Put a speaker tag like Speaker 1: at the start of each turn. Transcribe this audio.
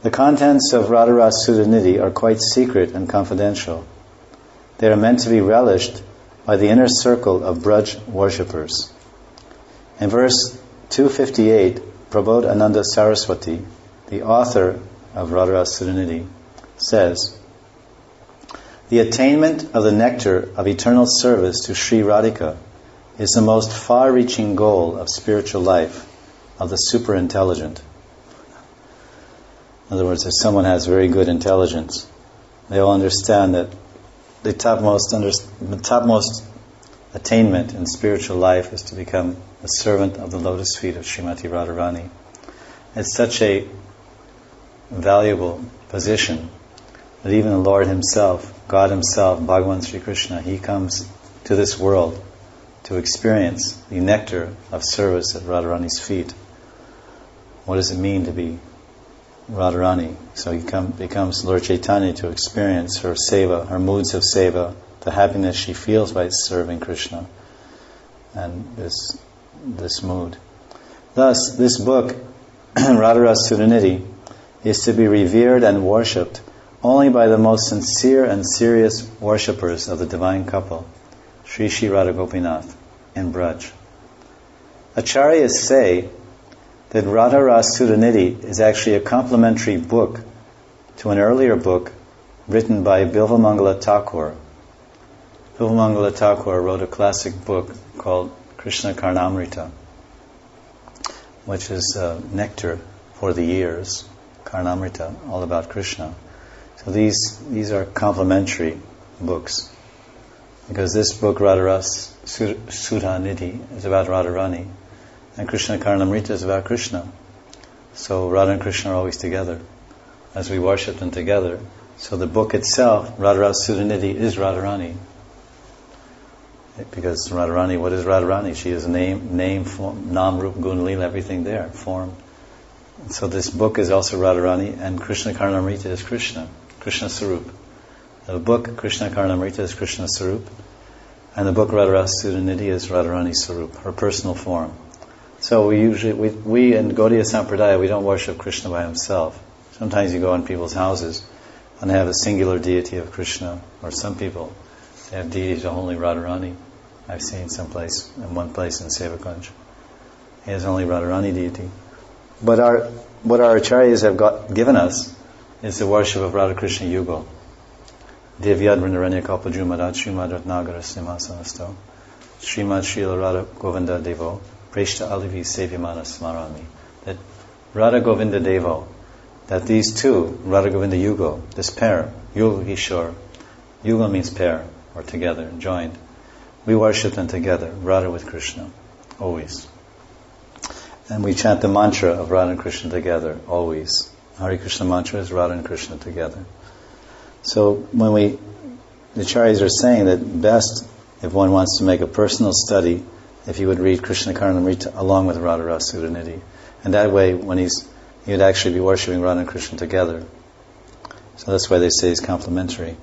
Speaker 1: The contents of Radharasa Sudhanidhi are quite secret and confidential. They are meant to be relished by the inner circle of Braj worshippers. In verse 258, Prabodhananda Saraswati, the author of Radharasa Sudhanidhi, says, "The attainment of the nectar of eternal service to Sri Radhika is the most far-reaching goal of spiritual life of the super-intelligent." In other words, if someone has very good intelligence, they will understand that the topmost attainment in spiritual life is to become a servant of the lotus feet of Srimati Radharani. It's such a valuable position that even the Lord Himself, God Himself, Bhagavan Sri Krishna, He comes to this world to experience the nectar of service at Radharani's feet. What does it mean to be Radharani? So He becomes Lord Chaitanya to experience her seva, her moods of seva, the happiness she feels by serving Krishna, and this mood. Thus, this book, Radharasa Sudhanidhi, is to be revered and worshipped only by the most sincere and serious worshippers of the divine couple, Sri Sri Radha Gopinath in Braj. Acharyas say that Radharasa Sudhanidhi is actually a complementary book to an earlier book written by Bilvamangala Thakur. Bilvamangala Thakur wrote a classic book called Krishna Karnamrita, which is nectar for the ears, Karnamrita, all about Krishna. So these are complementary books, because this book, Radharasa Sudhanidhi, is about Radharani, and Krishna Karnamrita is about Krishna. So Radha and Krishna are always together, as we worship them together. So the book itself, Radharasa Sudhanidhi, is Radharani. Because Radharani, what is Radharani? She is name, form, nam, rup, gun, lila, everything there, form. So this book is also Radharani, and Krishna Karnamrita is Krishna Sarup. The book Krishna Karnamrita is Krishna Sarup, and the book Radharasa Sudhanidhi is Radharani Sarup, her personal form. So we in Gaudiya Sampradaya, we don't worship Krishna by himself. Sometimes you go in people's houses and they have a singular deity of Krishna, or some people, they have deities of only Radharani. I've seen in one place in Sevakunj. He has only Radharani deity. But what our acharyas have given us is the worship of Radha Krishna Yugal. Devyad Vrindaranya Kalpajumadad Srimad Ratnagara Simhasanasto Srimad Srila Radha Govinda Devo Preshta Alivi Sevyamana Smarami. That Radha Govinda Devo, that these two, Radha Govinda Yugal, this pair, Yugal Kishore, Yugal means pair, or together, joined. We worship them together, Radha with Krishna, always. And we chant the mantra of Radha and Krishna together, always. Hare Krishna mantra is Radha and Krishna together. So when the acharyas are saying that best, if one wants to make a personal study, if you would read Krishna Karnamrita along with Radharasa Sudhanidhi. And that way, he would actually be worshipping Radha and Krishna together. So that's why they say it's complementary.